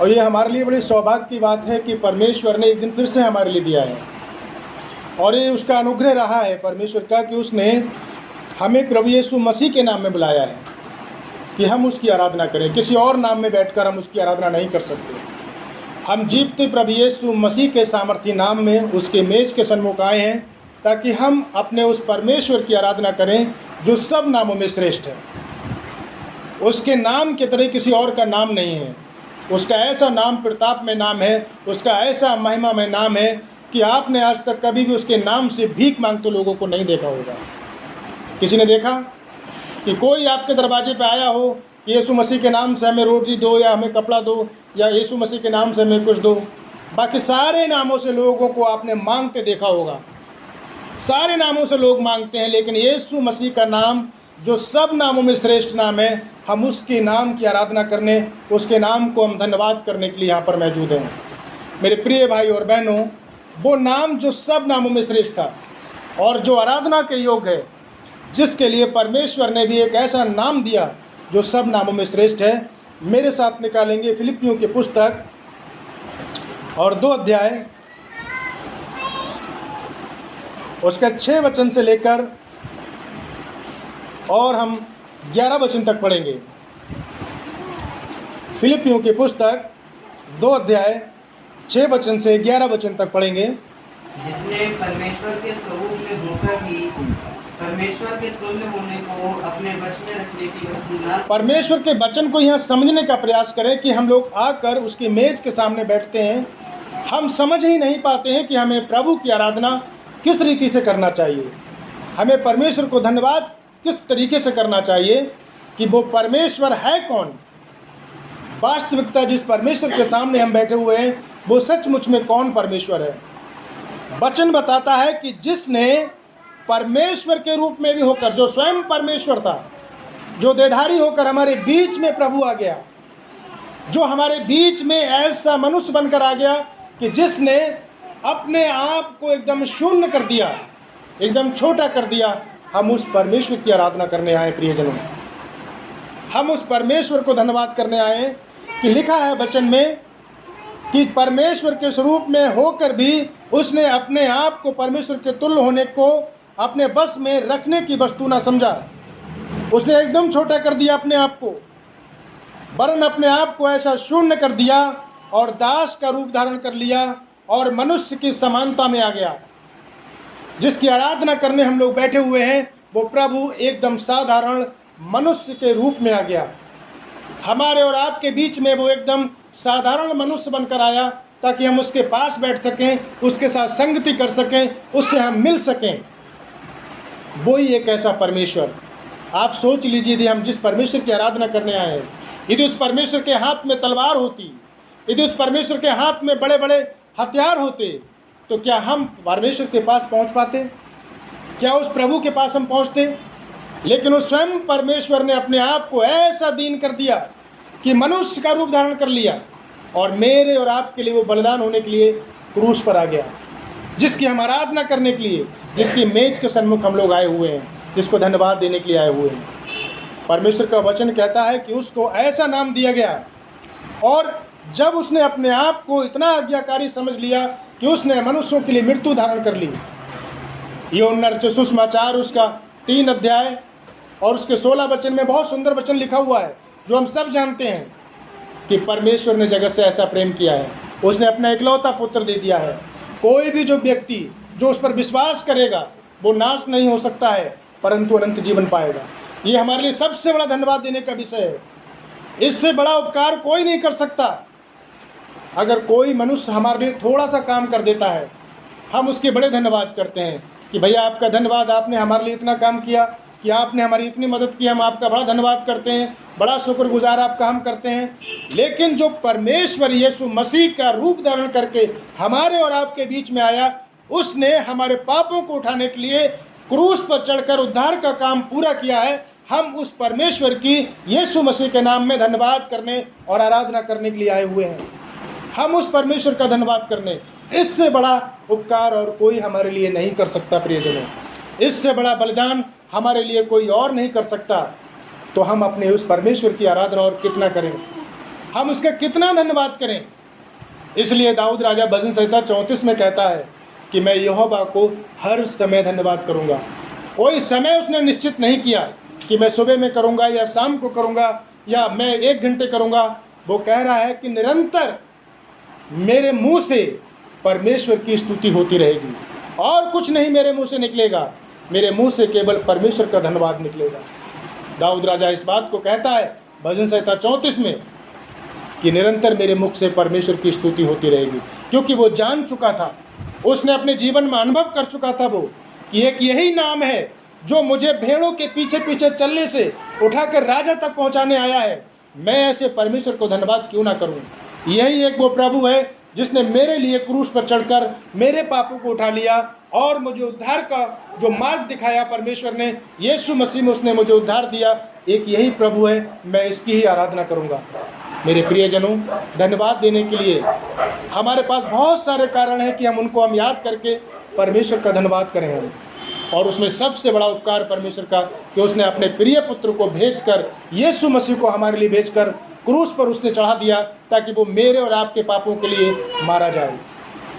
और ये हमारे लिए बड़ी सौभाग्य की बात है कि परमेश्वर ने एक दिन फिर से हमारे लिए दिया है, और ये उसका अनुग्रह रहा है परमेश्वर का कि उसने हमें प्रभु यीशु मसीह के नाम में बुलाया है कि हम उसकी आराधना करें। किसी और नाम में बैठकर हम उसकी आराधना नहीं कर सकते। हम जीवते प्रभु यीशु मसीह के सामर्थी नाम में उसके मेज के सन्मुख आए हैं ताकि हम अपने उस परमेश्वर की आराधना करें जो सब नामों में श्रेष्ठ है। उसके नाम के तरह किसी और का नाम नहीं है। उसका ऐसा नाम प्रताप में नाम है, उसका ऐसा महिमा में नाम है कि आपने आज तक कभी भी उसके नाम से भीख मांगते लोगों को नहीं देखा होगा। किसी ने देखा कि कोई आपके दरवाजे पे आया हो कि यीशु मसीह के नाम से हमें रोटी दो या हमें कपड़ा दो या यीशु मसीह के नाम से हमें कुछ दो? बाकी सारे नामों से लोगों को आपने मांगते देखा होगा। सारे नामों से लोग मांगते हैं, लेकिन यीशु मसीह का नाम जो सब नामों में श्रेष्ठ नाम है, हम उसके नाम की आराधना करने, उसके नाम को हम धन्यवाद करने के लिए यहाँ पर मौजूद हैं। मेरे प्रिय भाई और बहनों, वो नाम जो सब नामों में श्रेष्ठ था और जो आराधना के योग्य है, जिसके लिए परमेश्वर ने भी एक ऐसा नाम दिया जो सब नामों में श्रेष्ठ है। मेरे साथ निकालेंगे फिलिपियों की पुस्तक और 2 अध्याय, उसका 6 वचन से लेकर और हम 11 वचन तक पढ़ेंगे। फिलिपियों की पुस्तक 2 अध्याय 6 वचन से 11 वचन तक पढ़ेंगे। जिसने परमेश्वर के स्वरूप में होकर भी परमेश्वर के तुल्य होने को अपने वश में रखने की वस्तु न, परमेश्वर के वचन को यहाँ समझने का प्रयास करें कि हम लोग आकर उसकी मेज के सामने बैठते हैं, हम समझ ही नहीं पाते हैं कि हमें प्रभु की आराधना किस रीति से करना चाहिए, हमें परमेश्वर को धन्यवाद किस तरीके से करना चाहिए कि वो परमेश्वर है कौन। वास्तविकता जिस परमेश्वर के सामने हम बैठे हुए हैं वो सचमुच में कौन परमेश्वर है। वचन बताता है कि जिसने परमेश्वर के रूप में भी होकर, जो स्वयं परमेश्वर था, जो देहधारी होकर हमारे बीच में प्रभु आ गया, जो हमारे बीच में ऐसा मनुष्य बनकर आ गया कि जिसने अपने आप को एकदम शून्य कर दिया, एकदम छोटा कर दिया। हम उस परमेश्वर की आराधना करने आए प्रियजनों, हम उस परमेश्वर को धन्यवाद करने आए कि लिखा है वचन में कि परमेश्वर के स्वरूप में होकर भी उसने अपने आप को परमेश्वर के तुल्य होने को अपने बस में रखने की वस्तु ना समझा। उसने एकदम छोटा कर दिया अपने आप को, वरन अपने आप को ऐसा शून्य कर दिया और दास का रूप धारण कर लिया और मनुष्य की समानता में आ गया। जिसकी आराधना करने हम लोग बैठे हुए हैं वो प्रभु एकदम साधारण मनुष्य के रूप में आ गया। हमारे और आपके बीच में वो एकदम साधारण मनुष्य बनकर आया ताकि हम उसके पास बैठ सकें, उसके साथ संगति कर सकें, उससे हम मिल सकें। वो ही एक ऐसा परमेश्वर। आप सोच लीजिए, यदि हम जिस परमेश्वर की आराधना करने आए हैं, यदि उस परमेश्वर के हाथ में तलवार होती, यदि उस परमेश्वर के हाथ में बड़े बड़े हथियार होते, तो क्या हम परमेश्वर के पास पहुंच पाते? क्या उस प्रभु के पास हम पहुंचते? लेकिन उस स्वयं परमेश्वर ने अपने आप को ऐसा दीन कर दिया कि मनुष्य का रूप धारण कर लिया और मेरे और आपके लिए वो बलिदान होने के लिए क्रूस पर आ गया, जिसकी हम आराधना करने के लिए, जिसकी मेज के सन्मुख हम लोग आए हुए हैं, जिसको धन्यवाद देने के लिए आए हुए हैं। परमेश्वर का वचन कहता है कि उसको ऐसा नाम दिया गया, और जब उसने अपने आप को इतना आज्ञाकारी समझ लिया कि उसने मनुष्यों के लिए मृत्यु धारण कर ली। यूहन्ना रचित सुसमाचार उसका 3 अध्याय और उसके 16 वचन में बहुत सुंदर वचन लिखा हुआ है जो हम सब जानते हैं कि परमेश्वर ने जगत से ऐसा प्रेम किया है, उसने अपना इकलौता पुत्र दे दिया है। कोई भी जो व्यक्ति जो उस पर विश्वास करेगा वो नाश नहीं हो सकता है परंतु अनंत जीवन पाएगा। ये हमारे लिए सबसे बड़ा धन्यवाद देने का विषय है। इससे बड़ा उपकार कोई नहीं कर सकता। अगर कोई मनुष्य हमारे लिए थोड़ा सा काम कर देता है, हम उसके बड़े धन्यवाद करते हैं कि भैया आपका धन्यवाद, आपने हमारे लिए इतना काम किया, कि आपने हमारी इतनी मदद की, हम आपका बड़ा धन्यवाद करते हैं, बड़ा शुक्रगुजार आपका हम करते हैं। लेकिन जो परमेश्वर यीशु मसीह का रूप धारण करके हमारे और आपके बीच में आया, उसने हमारे पापों को उठाने के लिए क्रूस पर चढ़कर उद्धार का काम पूरा किया है। हम उस परमेश्वर की यीशु मसीह के नाम में धन्यवाद करने और आराधना करने के लिए आए हुए हैं। हम उस परमेश्वर का धन्यवाद करने, इससे बड़ा उपकार और कोई हमारे लिए नहीं कर सकता प्रियजनों। इससे बड़ा बलिदान हमारे लिए कोई और नहीं कर सकता। तो हम अपने उस परमेश्वर की आराधना और कितना करें। हम उसका कितना धन्यवाद करें। इसलिए दाऊद राजा भजन संहिता 34 में कहता है कि मैं यहोवा को हर समय धन्यवाद करूंगा। कोई समय उसने निश्चित नहीं किया कि मैं सुबह में करूंगा या शाम को करूंगा या मैं 1 घंटे करूंगा। वो कह रहा है कि निरंतर मेरे मुंह से परमेश्वर की स्तुति होती रहेगी और कुछ नहीं मेरे मुंह से निकलेगा, मेरे मुंह से केवल परमेश्वर का धन्यवाद निकलेगा। दाऊद राजा इस बात को कहता है भजन संहिता 34 में कि निरंतर मेरे मुख से परमेश्वर की स्तुति होती रहेगी, क्योंकि वो जान चुका था, उसने अपने जीवन में अनुभव कर चुका था वो कि एक यही नाम है जो मुझे भेड़ों के पीछे पीछे चलने से उठाकर राजा तक पहुंचाने आया है। मैं ऐसे परमेश्वर को धन्यवाद क्यों ना करूं। यही एक वो प्रभु है जिसने मेरे लिए क्रूस पर चढ़कर मेरे पापों को उठा लिया और मुझे उद्धार का जो मार्ग दिखाया परमेश्वर ने, यीशु मसीह में उसने मुझे उद्धार दिया। एक यही प्रभु है, मैं इसकी ही आराधना करूंगा। मेरे प्रियजनों, धन्यवाद देने के लिए हमारे पास बहुत सारे कारण हैं कि हम याद करके परमेश्वर का धन्यवाद करें हम। और उसमें सबसे बड़ा उपकार परमेश्वर का कि उसने अपने प्रिय पुत्र को भेजकर, यीशु मसीह को हमारे लिए भेजकर क्रूस पर उसने चढ़ा दिया ताकि वो मेरे और आपके पापों के लिए मारा जाए।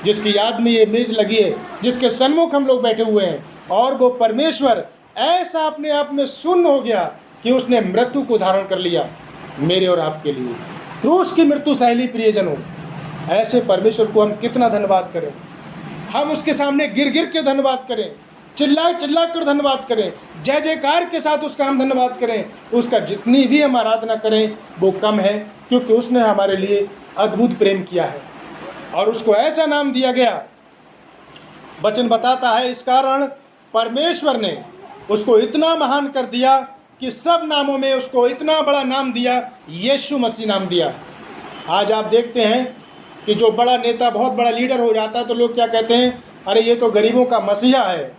जिसकी याद में ये मेज लगी है, जिसके सन्मुख हम लोग बैठे हुए हैं, और वो परमेश्वर ऐसा अपने आप में शून्य हो गया कि उसने मृत्यु को धारण कर लिया मेरे और आपके लिए, क्रूस की मृत्यु सहली। प्रियजनों, ऐसे परमेश्वर को हम कितना धन्यवाद करें। हम उसके सामने गिर गिर के धन्यवाद करें, चिल्ला चिल्ला कर धन्यवाद करें, जय जयकार के साथ उसका हम धन्यवाद करें। उसका जितनी भी हम आराधना करें वो कम है, क्योंकि उसने हमारे लिए अद्भुत प्रेम किया है और उसको ऐसा नाम दिया गया। वचन बताता है इस कारण परमेश्वर ने उसको इतना महान कर दिया कि सब नामों में उसको इतना बड़ा नाम दिया, यीशु मसीह नाम दिया। आज आप देखते हैं कि जो बड़ा नेता, बहुत बड़ा लीडर हो जाता है तो लोग क्या कहते हैं, अरे ये तो गरीबों का मसीहा है।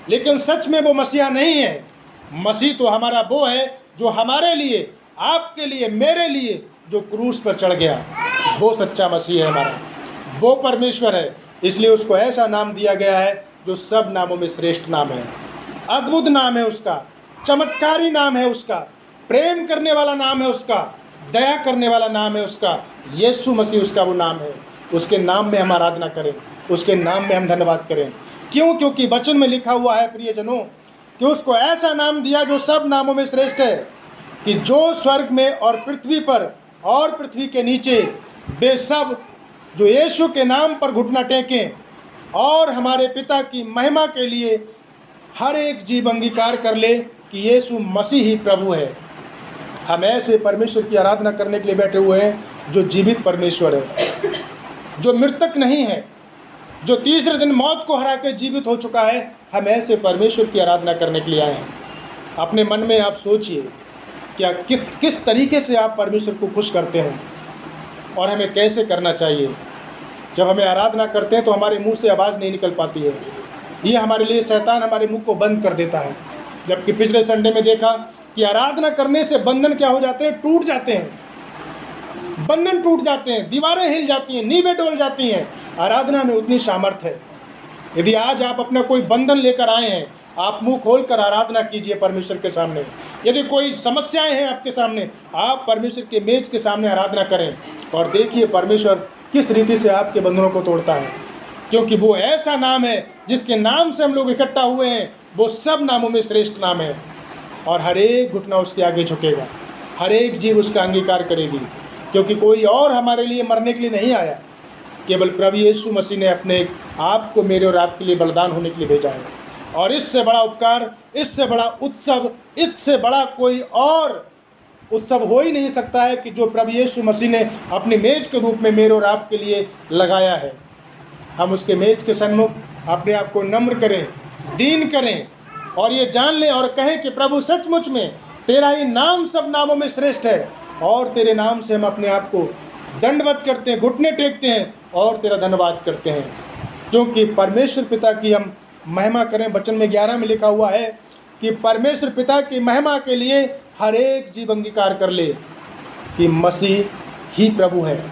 लेकिन सच में वो मसीहा नहीं है। मसीह तो हमारा वो है जो हमारे लिए, आपके लिए, मेरे लिए जो क्रूस पर चढ़ गया। वो सच्चा मसीह है हमारा, वो परमेश्वर है। इसलिए उसको ऐसा नाम दिया गया है जो सब नामों में श्रेष्ठ नाम है। अद्भुत नाम है उसका, चमत्कारी नाम है उसका, प्रेम करने वाला नाम है उसका, दया करने वाला नाम है उसका। यीशु मसीह उसका वो नाम है। उसके नाम में हम आराधना करें, उसके नाम में हम धन्यवाद करें। क्यों? क्योंकि वचन में लिखा हुआ है प्रियजनों कि उसको ऐसा नाम दिया जो सब नामों में श्रेष्ठ है, कि जो स्वर्ग में और पृथ्वी पर और पृथ्वी के नीचे वे सब जो यीशु के नाम पर घुटना टेकें और हमारे पिता की महिमा के लिए हर एक जीव अंगीकार कर ले कि यीशु मसीह ही प्रभु है। हम ऐसे परमेश्वर की आराधना करने के लिए बैठे हुए हैं जो जीवित परमेश्वर है, जो मृतक नहीं है, जो तीसरे दिन मौत को हरा के जीवित हो चुका है। हम ऐसे परमेश्वर की आराधना करने के लिए आए हैं। अपने मन में आप सोचिए क्या किस तरीके से आप परमेश्वर को खुश करते हैं और हमें कैसे करना चाहिए। जब हमें आराधना करते हैं तो हमारे मुंह से आवाज़ नहीं निकल पाती है। ये हमारे लिए शैतान हमारे मुंह को बंद कर देता है। जबकि पिछले संडे में देखा कि आराधना करने से बंधन क्या हो जाते हैं, टूट जाते हैं। बंधन टूट जाते हैं, दीवारें हिल जाती हैं, नींवें डोल जाती हैं। आराधना में उतनी सामर्थ्य है। यदि आज आप अपना कोई बंधन लेकर आए हैं, आप मुंह खोलकर आराधना कीजिए परमेश्वर के सामने। यदि कोई समस्याएं हैं आपके सामने, आप परमेश्वर के मेज के सामने आराधना करें और देखिए परमेश्वर किस रीति से आपके बंधनों को तोड़ता है। क्योंकि वो ऐसा नाम है जिसके नाम से हम लोग इकट्ठा हुए हैं। वो सब नामों में श्रेष्ठ नाम है और हर एक घुटना उसके आगे झुकेगा, हर एक जीव उसका अंगीकार करेगी। क्योंकि कोई और हमारे लिए मरने के लिए नहीं आया, केवल प्रभु यीशु मसीह ने अपने आप को मेरे और आपके लिए बलिदान होने के लिए भेजा है। और इससे बड़ा उपकार, इससे बड़ा उत्सव, इससे बड़ा कोई और उत्सव हो ही नहीं सकता है कि जो प्रभु यीशु मसीह ने अपनी मेज के रूप में मेरे और आपके लिए लगाया है। हम उसके मेज के सन्मुख अपने आप को नम्र करें, दीन करें और ये जान लें और कहें कि प्रभु सचमुच में तेरा ही नाम सब नामों में श्रेष्ठ है और तेरे नाम से हम अपने आप को दंडवत करते हैं, घुटने टेकते हैं और तेरा धन्यवाद करते हैं। क्योंकि परमेश्वर पिता की हम महिमा करें। वचन में 11 में लिखा हुआ है कि परमेश्वर पिता की महिमा के लिए हर एक जीव अंगीकार कर ले कि मसीह ही प्रभु है,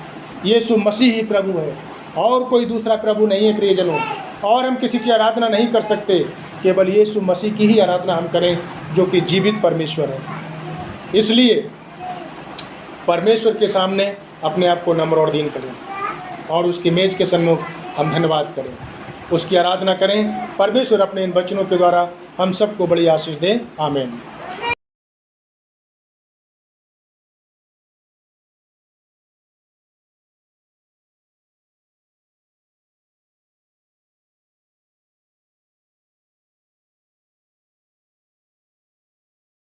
यीशु मसीह ही प्रभु है और कोई दूसरा प्रभु नहीं है प्रियजनों। और हम किसी की आराधना नहीं कर सकते, केवल यीशु मसीह की ही आराधना हम करें जो कि जीवित परमेश्वर है। इसलिए परमेश्वर के सामने अपने आप को नम्र और दीन करें और उसकी मेज के सम्मुख हम धन्यवाद करें, उसकी आराधना करें। परमेश्वर अपने इन वचनों के द्वारा हम सबको बड़ी आशीष दें। आमीन।